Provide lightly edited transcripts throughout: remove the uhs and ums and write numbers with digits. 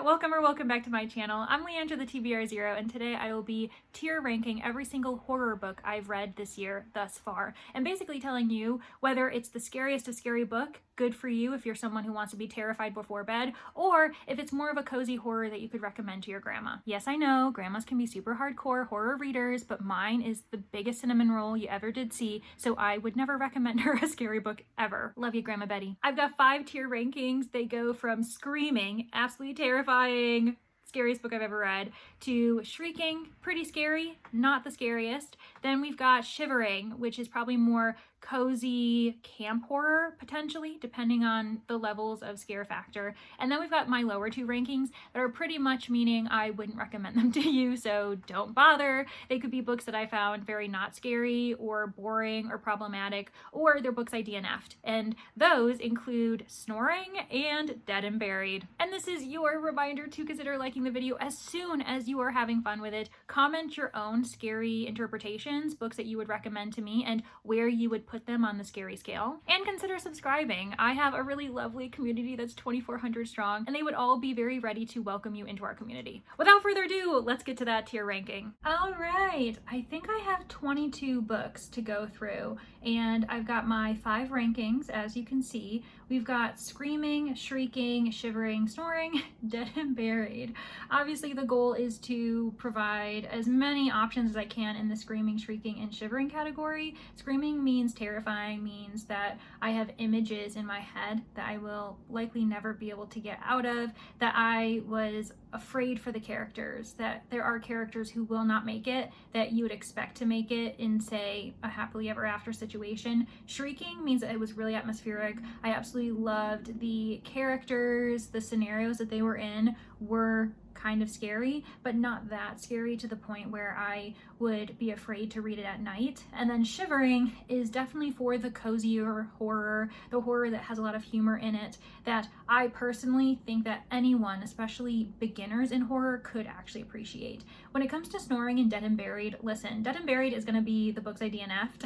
welcome back to my channel. I'm Leandra the TBR0, and today I will be tier ranking every single horror book I've read this year thus far, and basically telling you whether it's the scariest of scary book, good for you if you're someone who wants to be terrified before bed, or if it's more of a cozy horror that you could recommend to your grandma. Yes, I know, grandmas can be super hardcore horror readers, but mine is the biggest cinnamon roll you ever did see, so I would never recommend her a scary book ever. Love you, Grandma Betty. I've got 5 tier rankings. They go from screaming, absolutely terrifying, scariest book I've ever read, to shrieking, pretty scary, not the scariest. Then we've got shivering, which is probably more cozy camp horror, potentially, depending on the levels of scare factor. And then we've got my lower 2 rankings that are pretty much meaning I wouldn't recommend them to you, so don't bother. They could be books that I found very not scary or boring or problematic, or they're books I DNF'd. And those include Snoring and Dead and Buried. And this is your reminder to consider liking the video as soon as you are having fun with it. Comment your own scary interpretations, books that you would recommend to me, and where you would put them on the scary scale, and consider subscribing. I have a really lovely community that's 2,400 strong, and they would all be very ready to welcome you into our community. Without further ado, let's get to that tier ranking. All right, I think I have 22 books to go through, and I've got my 5 rankings, as you can see. We've got Screaming, Shrieking, Shivering, Snoring, Dead and Buried. Obviously, the goal is to provide as many options as I can in the Screaming, Shrieking, and Shivering category. Screaming means terrifying, means that I have images in my head that I will likely never be able to get out of, that I was afraid for the characters, that there are characters who will not make it, that you would expect to make it in, say, a happily ever after situation. Shrieking means that it was really atmospheric. I absolutely loved the characters, the scenarios that they were in were kind of scary, but not that scary to the point where I would be afraid to read it at night. And then Shivering is definitely for the cozier horror, the horror that has a lot of humor in it, that I personally think that anyone, especially beginners in horror, could actually appreciate. When it comes to Snoring and Dead and Buried, listen, Dead and Buried is going to be the books I DNF'd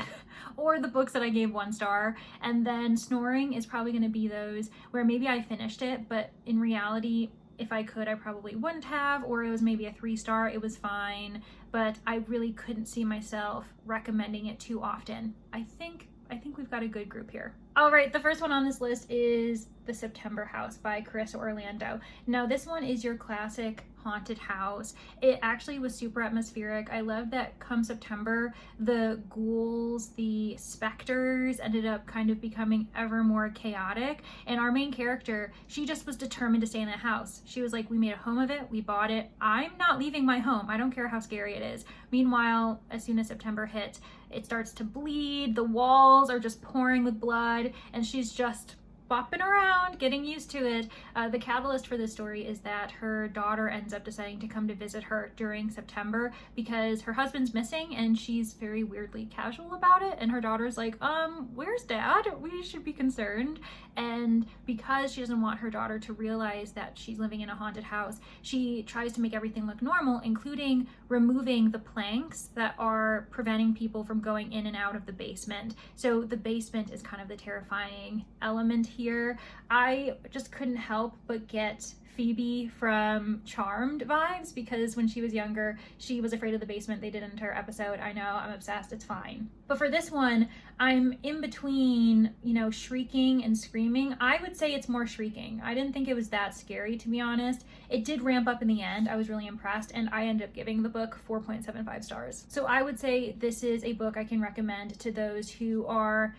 or the books that I gave 1 star, and then Snoring is probably going to be those where maybe I finished it, but in reality, if I could, I probably wouldn't have, or it was maybe a 3 star, it was fine, but I really couldn't see myself recommending it too often. I think we've got a good group here. All right, the first one on this list is The September House by Carissa Orlando. Now, this one is your classic haunted house. It actually was super atmospheric. I love that come September, the ghouls, the specters ended up kind of becoming ever more chaotic. And our main character, she just was determined to stay in the house. She was like, we made a home of it, we bought it. I'm not leaving my home. I don't care how scary it is. Meanwhile, as soon as September hit, it starts to bleed. The walls are just pouring with blood, and she's just bopping around, getting used to it. The catalyst for this story is that her daughter ends up deciding to come to visit her during September because her husband's missing, and she's very weirdly casual about it, and her daughter's like, where's Dad? We should be concerned. And because she doesn't want her daughter to realize that she's living in a haunted house, she tries to make everything look normal, including removing the planks that are preventing people from going in and out of the basement. So the basement is kind of the terrifying element here. I just couldn't help but get Phoebe from Charmed vibes, because when she was younger, she was afraid of the basement. They did an entire episode. I know, I'm obsessed, it's fine. But for this one, I'm in between, shrieking and screaming. I would say it's more shrieking. I didn't think it was that scary, to be honest. It did ramp up in the end. I was really impressed, and I ended up giving the book 4.75 stars. So I would say this is a book I can recommend to those who are,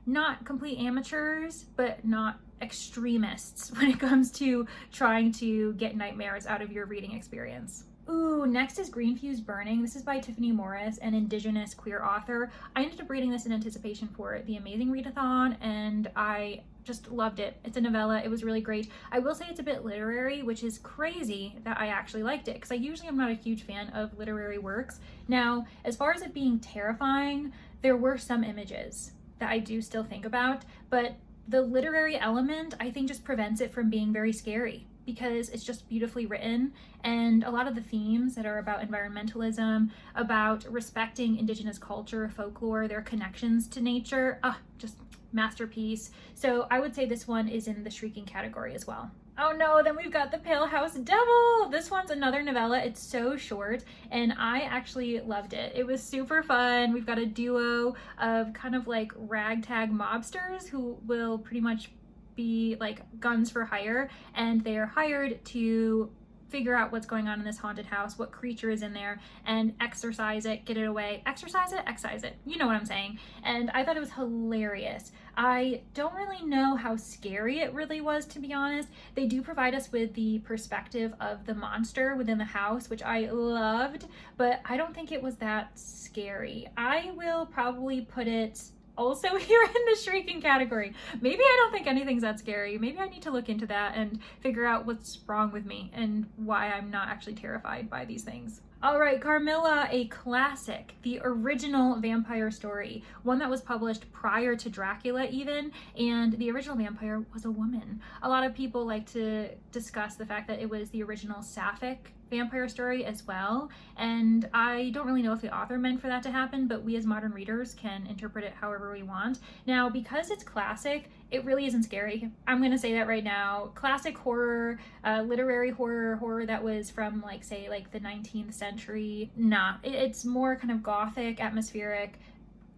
not complete amateurs, but not extremists when it comes to trying to get nightmares out of your reading experience. Ooh, next is Green Fuse Burning. This is by Tiffany Morris, an Indigenous queer author. I ended up reading this in anticipation for the Amazing Readathon, and I just loved it. It's a novella. It was really great. I will say it's a bit literary, which is crazy that I actually liked it, because I usually am not a huge fan of literary works. Now, as far as it being terrifying, there were some images that I do still think about, but the literary element, I think, just prevents it from being very scary, because it's just beautifully written, and a lot of the themes that are about environmentalism, about respecting Indigenous culture, folklore, their connections to nature, just masterpiece. So I would say this one is in the shrieking category as well. Oh no, then we've got The Pale House Devil. This one's another novella. It's so short and I actually loved it. It was super fun. We've got a duo of kind of like ragtag mobsters who will pretty much be like guns for hire, and they are hired to figure out what's going on in this haunted house, what creature is in there, and exorcise it, get it away. Exorcise it? Excise it. You know what I'm saying. And I thought it was hilarious. I don't really know how scary it really was, to be honest. They do provide us with the perspective of the monster within the house, which I loved, but I don't think it was that scary. I will probably put it also here in the shrieking category. Maybe I don't think anything's that scary. Maybe I need to look into that and figure out what's wrong with me and why I'm not actually terrified by these things. All right, Carmilla, a classic, the original vampire story, one that was published prior to Dracula even, and the original vampire was a woman. A lot of people like to discuss the fact that it was the original sapphic vampire story as well, and I don't really know if the author meant for that to happen, but we as modern readers can interpret it however we want. Now, because it's classic, it really isn't scary. I'm gonna say that right now. Classic horror, literary horror that was from like, say, like the 19th century. Nah, it's more kind of gothic, atmospheric.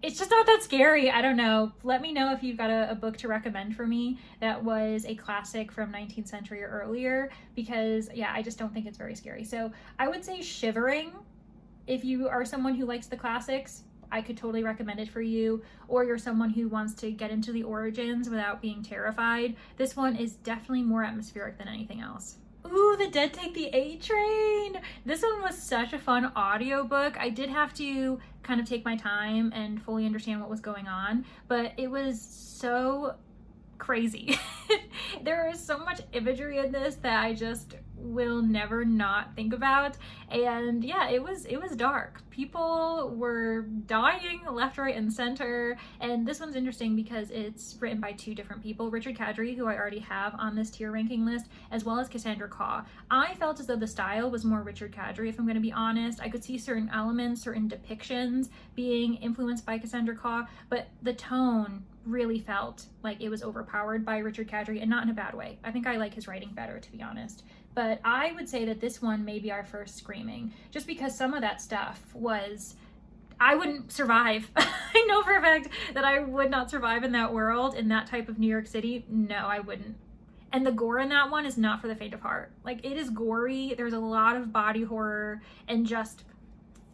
It's just not that scary. I don't know. Let me know if you've got a book to recommend for me that was a classic from 19th century or earlier, because yeah, I just don't think it's very scary. So I would say Shivering. If you are someone who likes the classics, I could totally recommend it for you, or you're someone who wants to get into the origins without being terrified. This one is definitely more atmospheric than anything else. Ooh, The Dead Take the A Train. This one was such a fun audiobook. I did have to kind of take my time and fully understand what was going on, but it was so crazy. There is so much imagery in this that I just will never not think about. And yeah, it was dark. People were dying left, right, and center. And this one's interesting because it's written by two different people, Richard Kadrey, who I already have on this tier ranking list, as well as Cassandra Khaw. I felt as though the style was more Richard Kadrey, if I'm going to be honest. I could see certain elements, certain depictions being influenced by Cassandra Khaw, but the tone really felt like it was overpowered by Richard Kadrey, and not in a bad way. I think I like his writing better, to be honest. But I would say that this one may be our first screaming, just because some of that stuff was, I wouldn't survive. I know for a fact that I would not survive in that world, in that type of New York City. No, I wouldn't. And the gore in that one is not for the faint of heart. Like, it is gory. There's a lot of body horror and just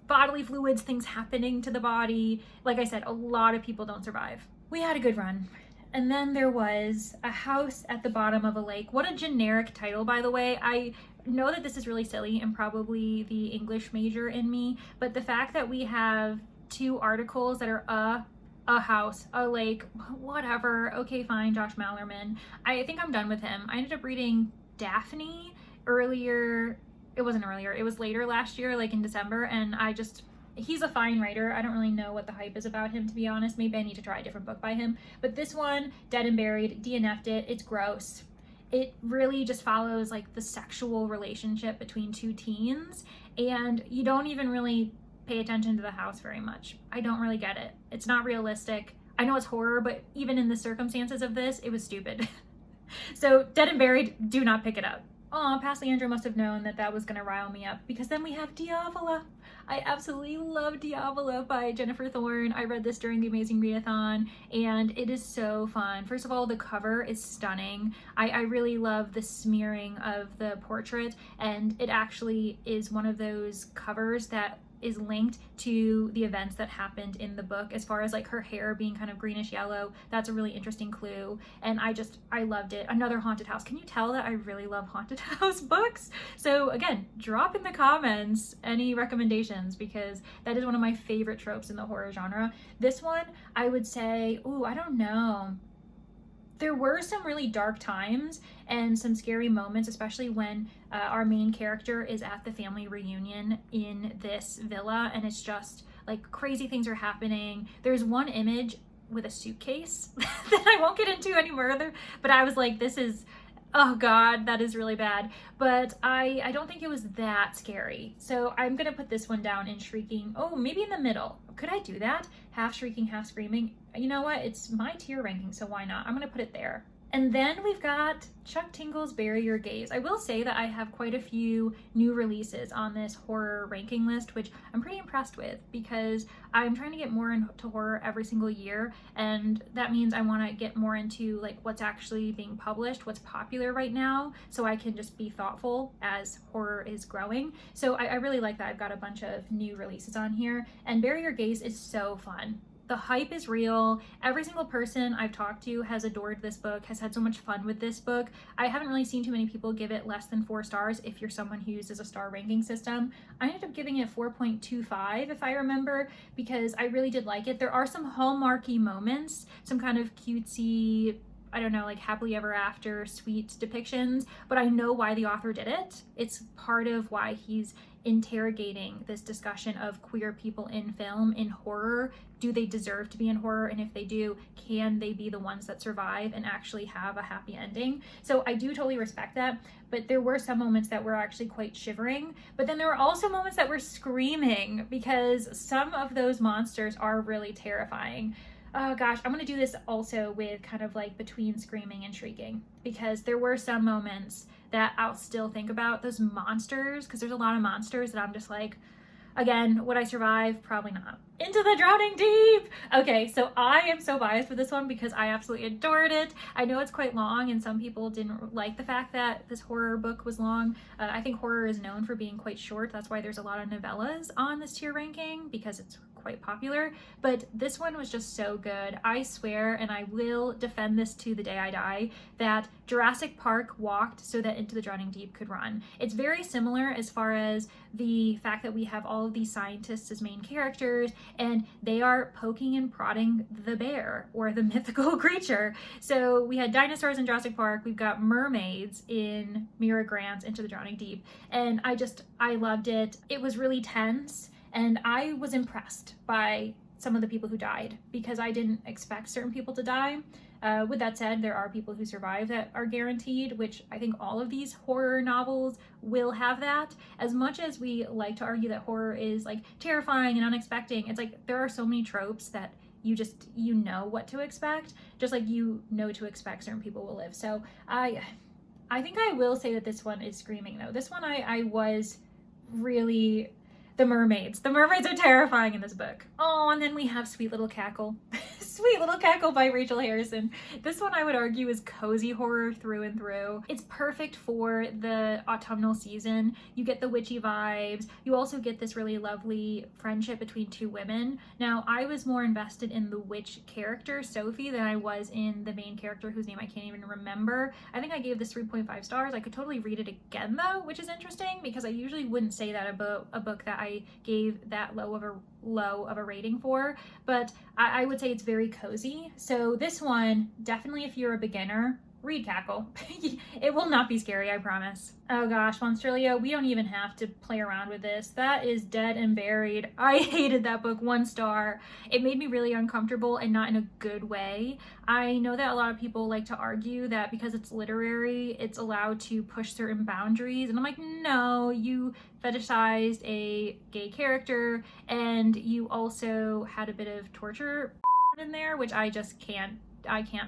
bodily fluids, things happening to the body. Like I said, a lot of people don't survive. We had a good run. And then there was A House at the Bottom of a Lake. What a generic title, by the way. I know that this is really silly and probably the English major in me, but the fact that we have two articles that are a house, a lake, whatever. Okay, fine, Josh Mallerman. I think I'm done with him. I ended up reading Daphne earlier. It wasn't earlier. It was later last year, like in December, and he's a fine writer. I don't really know what the hype is about him, to be honest. Maybe I need to try a different book by him. But this one, Dead and Buried, DNF'd it. It's gross. It really just follows like the sexual relationship between two teens, and you don't even really pay attention to the house very much. I don't really get it. It's not realistic. I know it's horror, but even in the circumstances of this, it was stupid. So Dead and Buried, do not pick it up. Aw, past Leandra must have known that that was gonna rile me up, because then we have Diavola. I absolutely love Diavola by Jennifer Thorne. I read this during the Amazing Readathon, and it is so fun. First of all, the cover is stunning. I really love the smearing of the portrait, and it actually is one of those covers that is linked to the events that happened in the book, as far as like her hair being kind of greenish yellow. That's a really interesting clue, and I loved it. Another haunted house. Can you tell that I really love haunted house books? So again, drop in the comments any recommendations, because that is one of my favorite tropes in the horror genre. This one, I would say, ooh, I don't know. There were some really dark times and some scary moments, especially when our main character is at the family reunion in this villa, and it's just like crazy things are happening. There's one image with a suitcase that I won't get into any further, but I was like, this is, oh God, that is really bad. But I don't think it was that scary. So I'm gonna put this one down in shrieking. Oh, maybe in the middle. Could I do that? Half shrieking, half screaming. You know what? It's my tier ranking, so why not? I'm gonna put it there. And then we've got Chuck Tingle's Bury Your Gaze. I will say that I have quite a few new releases on this horror ranking list, which I'm pretty impressed with because I'm trying to get more into horror every single year. And that means I want to get more into like what's actually being published, what's popular right now, so I can just be thoughtful as horror is growing. So I really like that I've got a bunch of new releases on here. And Bury Your Gaze is so fun. The hype is real. Every single person I've talked to has adored this book, has had so much fun with this book. I haven't really seen too many people give it less than 4 stars if you're someone who uses a star ranking system. I ended up giving it 4.25 if I remember, because I really did like it. There are some hallmarky moments, some kind of cutesy, I don't know, like happily ever after sweet depictions, but I know why the author did it. It's part of why he's interrogating this discussion of queer people in film, in horror. Do they deserve to be in horror? And if they do, can they be the ones that survive and actually have a happy ending? So I do totally respect that, but there were some moments that were actually quite shivering, but then there were also moments that were screaming because some of those monsters are really terrifying. Oh gosh, I'm gonna do this also with kind of like between screaming and shrieking, because there were some moments that I'll still think about those monsters, because there's a lot of monsters that I'm just like, again, would I survive? Probably not. Into the Drowning Deep! Okay, so I am so biased with this one because I absolutely adored it. I know it's quite long and some people didn't like the fact that this horror book was long. I think horror is known for being quite short. That's why there's a lot of novellas on this tier ranking, because it's quite popular, but this one was just so good. I swear, and I will defend this to the day I die, that Jurassic Park walked so that Into the Drowning Deep could run. It's very similar as far as the fact that we have all of these scientists as main characters and they are poking and prodding the bear or the mythical creature. So we had dinosaurs in Jurassic Park, we've got mermaids in Mira Grant's Into the Drowning Deep, and I loved it. It was really tense. And I was impressed by some of the people who died because I didn't expect certain people to die. With that said, there are people who survive that are guaranteed, which I think all of these horror novels will have that. As much as we like to argue that horror is like terrifying and unexpected, it's like there are so many tropes that you know what to expect, just like you know to expect certain people will live. So I think I will say that this one is screaming though. This one I was really... The mermaids are terrifying in this book. Oh, and then we have Sweet Little Cackle. Sweet Little Cackle by Rachel Harrison. This one I would argue is cozy horror through and through. It's perfect for the autumnal season. You get the witchy vibes. You also get this really lovely friendship between 2 women. Now, I was more invested in the witch character, Sophie, than I was in the main character whose name I can't even remember. I think I gave this 3.5 stars. I could totally read it again though, which is interesting because I usually wouldn't say that about a book that I gave that low of a rating for, but I would say it's very cozy. So this one, definitely if you're a beginner, read Cackle. It will not be scary, I promise. Oh gosh, Monsterlia, we don't even have to play around with this. That is dead and buried. I hated that book, 1 star. It made me really uncomfortable and not in a good way. I know that a lot of people like to argue that because it's literary, it's allowed to push certain boundaries. And I'm like, no, you fetishized a gay character and you also had a bit of torture in there, which I just can't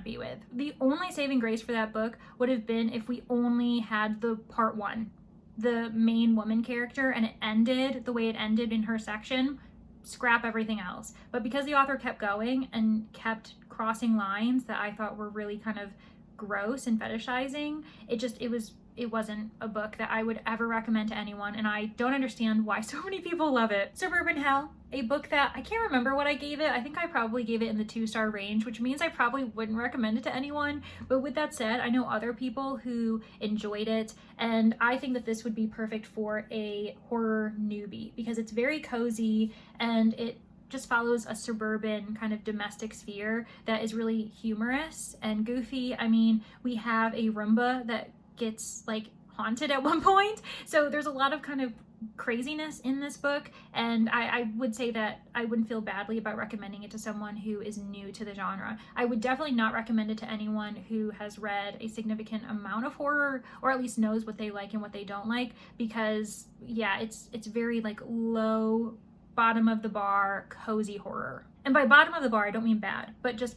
be with. The only saving grace for that book would have been if we only had the part 1, the main woman character, and it ended the way it ended in her section. Scrap everything else. But because the author kept going and kept crossing lines that I thought were really kind of gross and fetishizing, it wasn't a book that I would ever recommend to anyone, and I don't understand why so many people love it. Suburban Hell, a book that I can't remember what I gave it. I think I probably gave it in the 2-star range, which means I probably wouldn't recommend it to anyone. But with that said, I know other people who enjoyed it, and I think that this would be perfect for a horror newbie because it's very cozy and it just follows a suburban kind of domestic sphere that is really humorous and goofy. I mean, we have a Roomba that gets like haunted at one point, so there's a lot of kind of craziness in this book, and I would say that I wouldn't feel badly about recommending it to someone who is new to the genre. I would definitely not recommend it to anyone who has read a significant amount of horror or at least knows what they like and what they don't like, because yeah, it's very like low, bottom of the bar, cozy horror. And by bottom of the bar, I don't mean bad, but just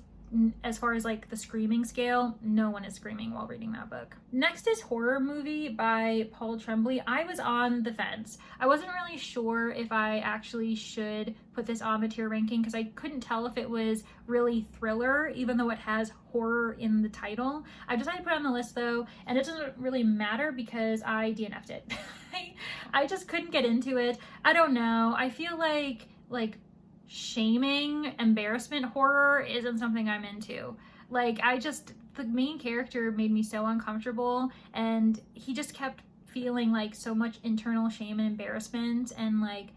as far as like the screaming scale, no one is screaming while reading that book. Next is Horror Movie by Paul Tremblay. I was on the fence. I wasn't really sure if I actually should put this on the tier ranking because I couldn't tell if it was really thriller, even though it has horror in the title. I decided to put it on the list though, and it doesn't really matter because I DNF'd it. I just couldn't get into it. I don't know. I feel like shaming, embarrassment horror isn't something I'm into. Like, the main character made me so uncomfortable, and he just kept feeling like so much internal shame and embarrassment and like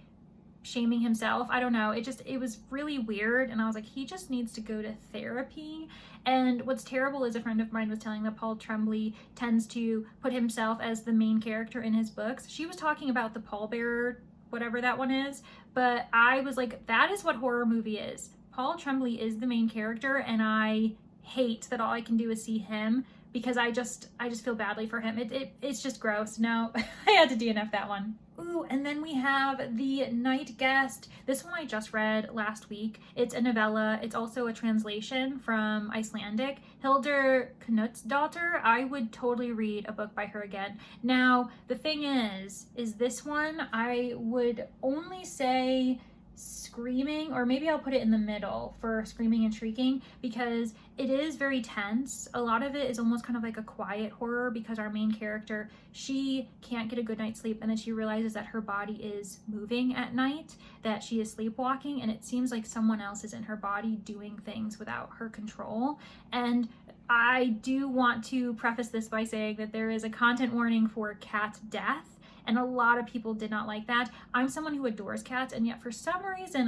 shaming himself. I don't know. It was really weird, and I was like, he just needs to go to therapy. And what's terrible is a friend of mine was telling that Paul Tremblay tends to put himself as the main character in his books. She was talking about the pallbearer, whatever that one is, but I was like, that is what Horror Movie is. Paul Tremblay is the main character, and I hate that all I can do is see him because I just feel badly for him. It's just gross. No, I had to DNF that one. Ooh, and then we have The Night Guest. This one I just read last week. It's a novella. It's also a translation from Icelandic. Hildur Knutsdottir. I would totally read a book by her again. Now, the thing is this one I would only say screaming, or maybe I'll put it in the middle for screaming and shrieking, because it is very tense. A lot of it is almost kind of like a quiet horror because our main character, she can't get a good night's sleep, and then she realizes that her body is moving at night, that she is sleepwalking, and it seems like someone else is in her body doing things without her control. And I do want to preface this by saying that there is a content warning for cat death, and a lot of people did not like that. I'm someone who adores cats, and yet for some reason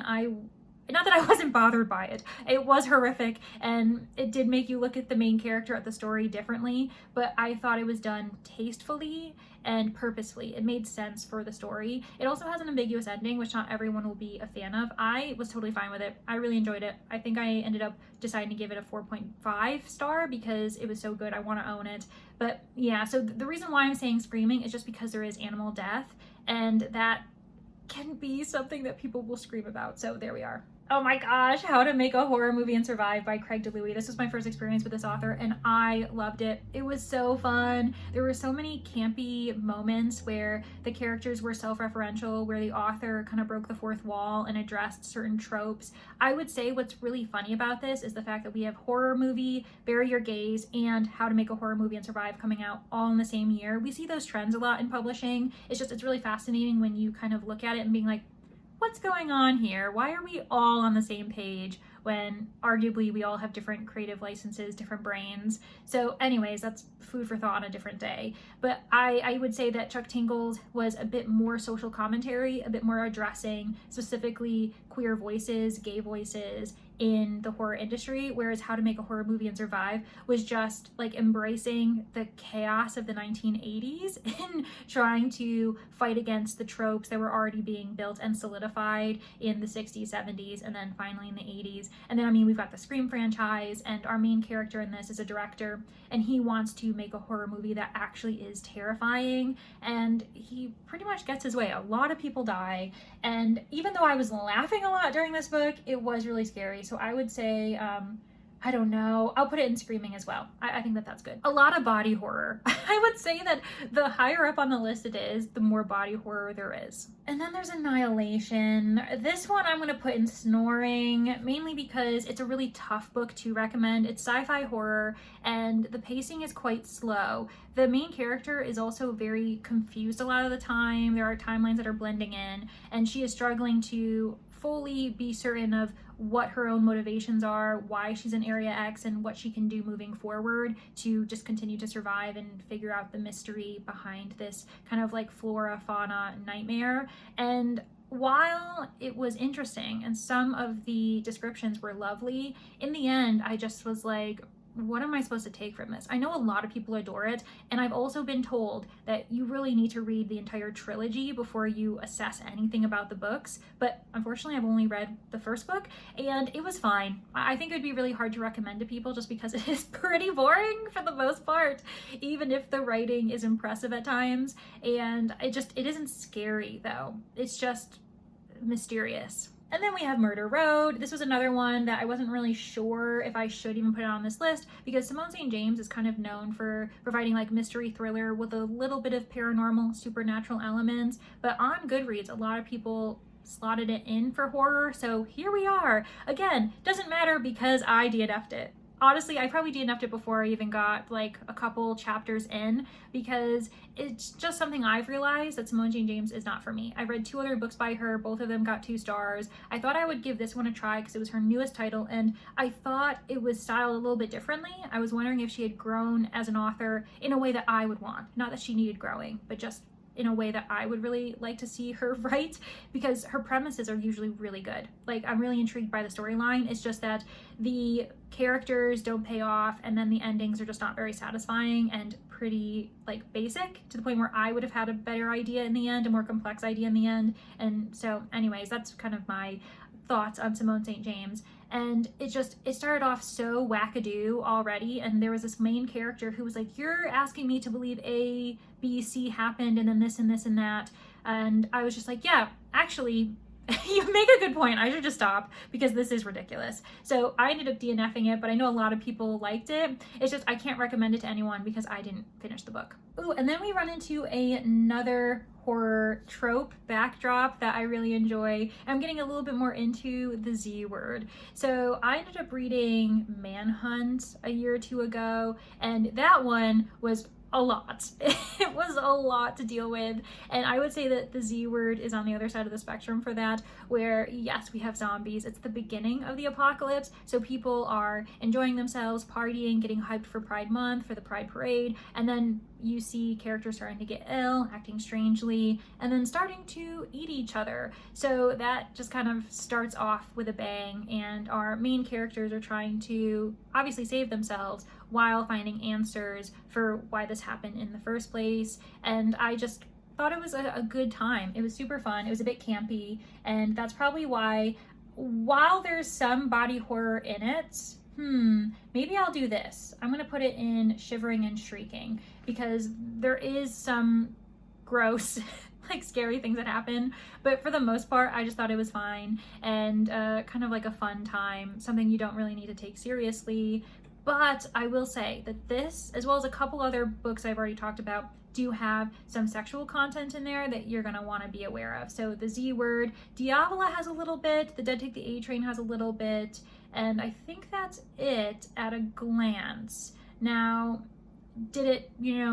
not that I wasn't bothered by it. It was horrific, and it did make you look at the main character, at the story differently, but I thought it was done tastefully and purposefully. It made sense for the story. It also has an ambiguous ending, which not everyone will be a fan of. I was totally fine with it. I really enjoyed it. I think I ended up deciding to give it a 4.5 star because it was so good. I want to own it. But yeah, so the reason why I'm saying screaming is just because there is animal death, and that can be something that people will scream about. So there we are. Oh my gosh, How to Make a Horror Movie and Survive by Craig DeLuey. This was my first experience with this author, and I loved it. It was so fun. There were so many campy moments where the characters were self-referential, where the author kind of broke the fourth wall and addressed certain tropes. I would say what's really funny about this is the fact that we have Horror Movie, Bury Your Gaze, and How to Make a Horror Movie and Survive coming out all in the same year. We see those trends a lot in publishing. It's really fascinating when you kind of look at it and being like, what's going on here? Why are we all on the same page when arguably we all have different creative licenses, different brains? So anyways, that's food for thought on a different day. But I would say that Chuck Tingle's was a bit more social commentary, a bit more addressing specifically queer voices, gay voices in the horror industry, whereas How to Make a Horror Movie and Survive was just like embracing the chaos of the 1980s and trying to fight against the tropes that were already being built and solidified in the 60s, 70s, and then finally in the 80s. And then, I mean, we've got the Scream franchise, and our main character in this is a director, and he wants to make a horror movie that actually is terrifying, and he pretty much gets his way. A lot of people die, and even though I was laughing a lot during this book, it was really scary. So I would say, I don't know, I'll put it in screaming as well. I think that that's good. A lot of body horror. I would say that the higher up on the list it is, the more body horror there is. And then there's Annihilation. This one I'm gonna put in snoring, mainly because it's a really tough book to recommend. It's sci-fi horror, and the pacing is quite slow. The main character is also very confused a lot of the time. There are timelines that are blending in, and she is struggling to fully be certain of what her own motivations are, why she's in Area X, and what she can do moving forward to just continue to survive and figure out the mystery behind this kind of like flora fauna nightmare. And while it was interesting and some of the descriptions were lovely, in the end I just was like, what am I supposed to take from this? I know a lot of people adore it, and I've also been told that you really need to read the entire trilogy before you assess anything about the books, but unfortunately I've only read the first book, and it was fine. I think it would be really hard to recommend to people just because it is pretty boring for the most part, even if the writing is impressive at times, and it isn't scary though. It's just mysterious. And then we have Murder Road. This was another one that I wasn't really sure if I should even put it on this list, because Simone St. James is kind of known for providing like mystery thriller with a little bit of paranormal, supernatural elements. But on Goodreads, a lot of people slotted it in for horror. So here we are. Again, doesn't matter because I DNF'd it. Honestly, I probably DNF'd it before I even got like a couple chapters in, because it's just something I've realized that Simone St. James is not for me. I've read 2 other books by her. Both of them got 2 stars. I thought I would give this one a try because it was her newest title, and I thought it was styled a little bit differently. I was wondering if she had grown as an author in a way that I would want. Not that she needed growing, but just in a way that I would really like to see her write, because her premises are usually really good. Like, I'm really intrigued by the storyline. It's just that the characters don't pay off, and then the endings are just not very satisfying and pretty like basic, to the point where I would have had a better idea in the end, a more complex idea in the end. And so anyways, that's kind of my thoughts on Simone St. James. And it started off so wackadoo already, and there was this main character who was like, you're asking me to believe A, B, C happened, and then this and this and that. And I was just like, yeah, actually, you make a good point. I should just stop, because this is ridiculous. So I ended up DNFing it, but I know a lot of people liked it. It's just I can't recommend it to anyone because I didn't finish the book. Ooh, and then we run into another horror trope backdrop that I really enjoy. I'm getting a little bit more into the Z word. So I ended up reading Manhunt a year or 2 ago, and that one was a lot. It was a lot to deal with, and I would say that the Z word is on the other side of the spectrum for that, where yes, we have zombies. It's the beginning of the apocalypse, so people are enjoying themselves, partying, getting hyped for Pride Month, for the Pride Parade, and then you see characters starting to get ill, acting strangely, and then starting to eat each other. So that just kind of starts off with a bang, and our main characters are trying to obviously save themselves while finding answers for why this happened in the first place. And I just thought it was a good time. It was super fun. It was a bit campy, and that's probably why, while there's some body horror in it, maybe I'll do this. I'm gonna put it in Shivering and Shrieking, because there is some gross like scary things that happen, but for the most part I just thought it was fine and kind of like a fun time, something you don't really need to take seriously. But I will say that this, as well as a couple other books I've already talked about, do have some sexual content in there that you're going to want to be aware of. So the Z word, Diavola has a little bit, The Dead Take the A Train has a little bit, and I think that's it at a glance. Now, did it,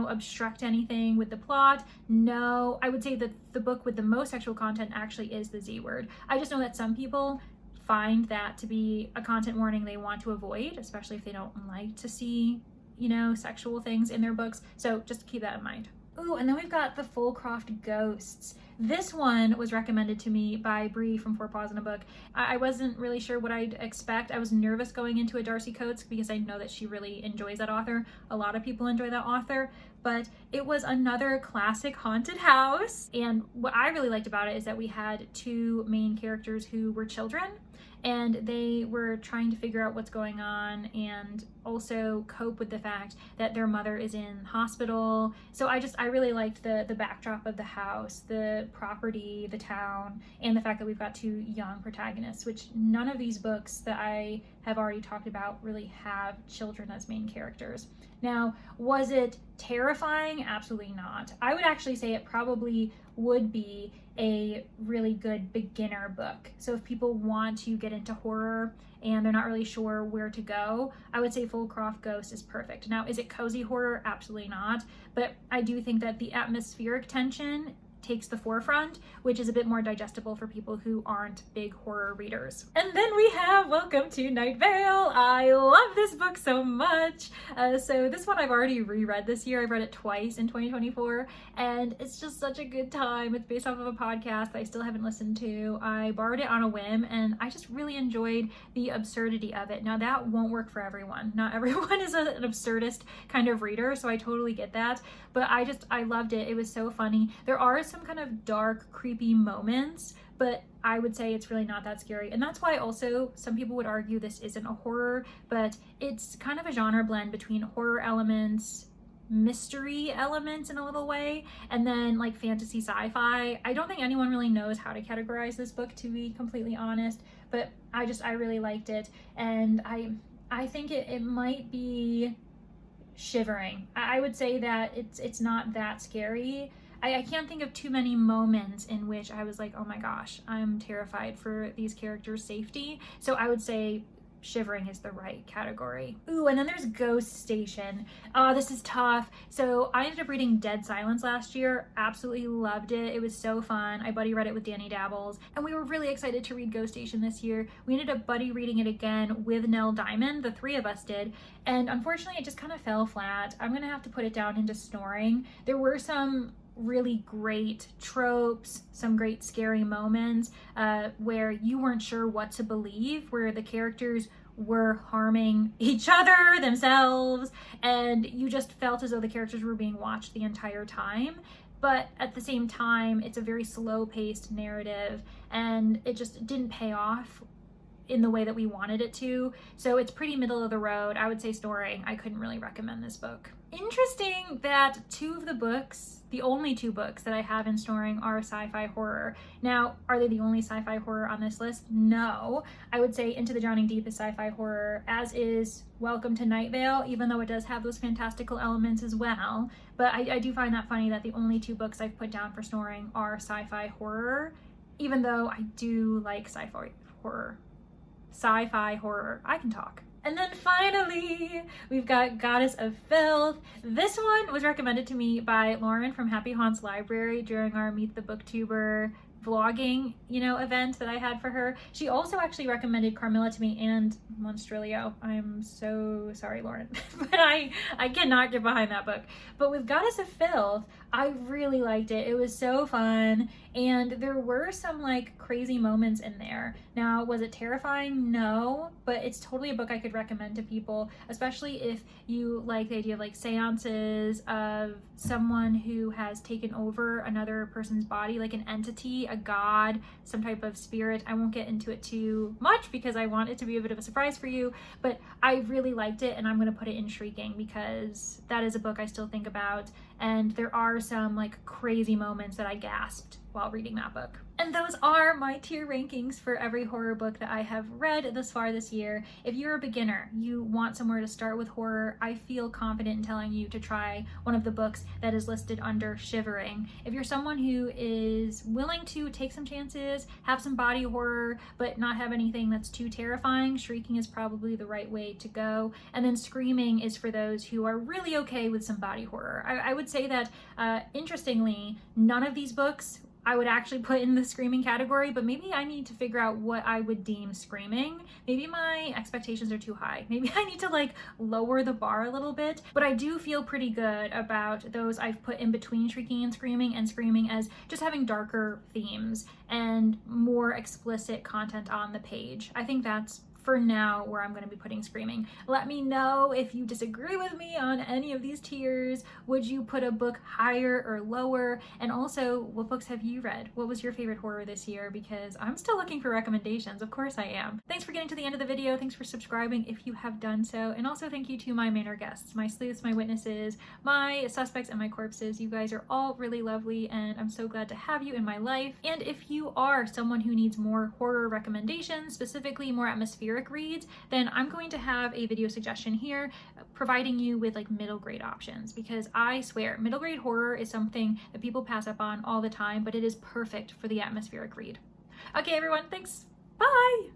obstruct anything with the plot? No. I would say that the book with the most sexual content actually is the Z word. I just know that some people find that to be a content warning they want to avoid, especially if they don't like to see, sexual things in their books. So just keep that in mind. Ooh, and then we've got The Fullcroft Ghosts. This one was recommended to me by Bree from Four Paws in a Book. I wasn't really sure what I'd expect. I was nervous going into a Darcy Coates because I know that she really enjoys that author. A lot of people enjoy that author, but it was another classic haunted house. And what I really liked about it is that we had 2 main characters who were children, and they were trying to figure out what's going on and also cope with the fact that their mother is in hospital. So I really liked the backdrop of the house, the property, the town, and the fact that we've got 2 young protagonists, which none of these books that I have already talked about really have children as main characters. Now, was it terrifying? Absolutely not. I would actually say it probably would be a really good beginner book. So if people want to get into horror and they're not really sure where to go, I would say Fullcroft Ghost is perfect. Now, is it cozy horror? Absolutely not. But I do think that the atmospheric tension takes the forefront, which is a bit more digestible for people who aren't big horror readers. And then we have Welcome to Night Vale. I love this book so much. So this one I've already reread this year. I've read it twice in 2024, and it's just such a good time. It's based off of a podcast that I still haven't listened to. I borrowed it on a whim, and I just really enjoyed the absurdity of it. Now, that won't work for everyone. Not everyone is an absurdist kind of reader, so I totally get that. But I loved it. It was so funny. There are some kind of dark, creepy moments, but I would say it's really not that scary. And that's why also some people would argue this isn't a horror, but it's kind of a genre blend between horror elements, mystery elements in a little way, and then like fantasy sci-fi. I don't think anyone really knows how to categorize this book, to be completely honest, but I really liked it, and I think it might be shivering. I would say that it's not that scary. I can't think of too many moments in which I was like, oh my gosh, I'm terrified for these characters' safety. So I would say shivering is the right category. Ooh, and then there's Ghost Station. Oh, this is tough. So I ended up reading Dead Silence last year. Absolutely loved it. It was so fun. I buddy read it with Danny Dabbles, and we were really excited to read Ghost Station this year. We ended up buddy reading it again with Nell Diamond. The three of us did. And unfortunately, it just kind of fell flat. I'm gonna have to put it down into snoring. There were some really great tropes, some great scary moments where you weren't sure what to believe, where the characters were harming each other, themselves, and you just felt as though the characters were being watched the entire time. But at the same time, it's a very slow-paced narrative, and it just didn't pay off in the way that we wanted it to. So it's pretty middle of the road. I would say snoring. I couldn't really recommend this book. Interesting that two of the books, the only two books that I have in snoring, are sci-fi horror. Now, are they the only sci-fi horror on this list? No. I would say Into the Drowning Deep is sci-fi horror, as is Welcome to Night Vale, even though it does have those fantastical elements as well. But I do find that funny that the only two books I've put down for snoring are sci-fi horror, even though I do like sci-fi horror. Sci-fi horror. I can talk. And then finally, we've got Goddess of Filth. This one was recommended to me by Lauren from Happy Haunts Library during our Meet the Booktuber vlogging, event that I had for her. She also actually recommended Carmilla to me and Monstrilio. I'm so sorry, Lauren, but I cannot get behind that book. But with Goddess of Filth, I really liked it. It was so fun, and there were some like crazy moments in there. Now, was it terrifying? No, but it's totally a book I could recommend to people, especially if you like the idea of like seances, of someone who has taken over another person's body, like an entity, a god, some type of spirit. I won't get into it too much because I want it to be a bit of a surprise for you, but I really liked it, and I'm going to put it in Shrieking because that is a book I still think about, and there are some like crazy moments that I gasped while reading that book. And those are my tier rankings for every horror book that I have read thus far this year. If you're a beginner, you want somewhere to start with horror, I feel confident in telling you to try one of the books that is listed under Shivering. If you're someone who is willing to take some chances, have some body horror, but not have anything that's too terrifying, Shrieking is probably the right way to go. And then Screaming is for those who are really okay with some body horror. I would say that, interestingly, none of these books I would actually put in the Screaming category, but maybe I need to figure out what I would deem Screaming. Maybe my expectations are too high. Maybe I need to like lower the bar a little bit, but I do feel pretty good about those I've put in between Shrieking and Screaming as just having darker themes and more explicit content on the page. I think that's for now where I'm going to be putting Screaming. Let me know if you disagree with me on any of these tiers. Would you put a book higher or lower? And also, what books have you read? What was your favorite horror this year? Because I'm still looking for recommendations. Of course I am. Thanks for getting to the end of the video. Thanks for subscribing if you have done so. And also thank you to my Manor guests, my sleuths, my witnesses, my suspects, and my corpses. You guys are all really lovely, and I'm so glad to have you in my life. And if you are someone who needs more horror recommendations, specifically more atmospheric reads, then I'm going to have a video suggestion here providing you with like middle grade options, because I swear middle grade horror is something that people pass up on all the time, but it is perfect for the atmospheric read. Okay, everyone, thanks. Bye.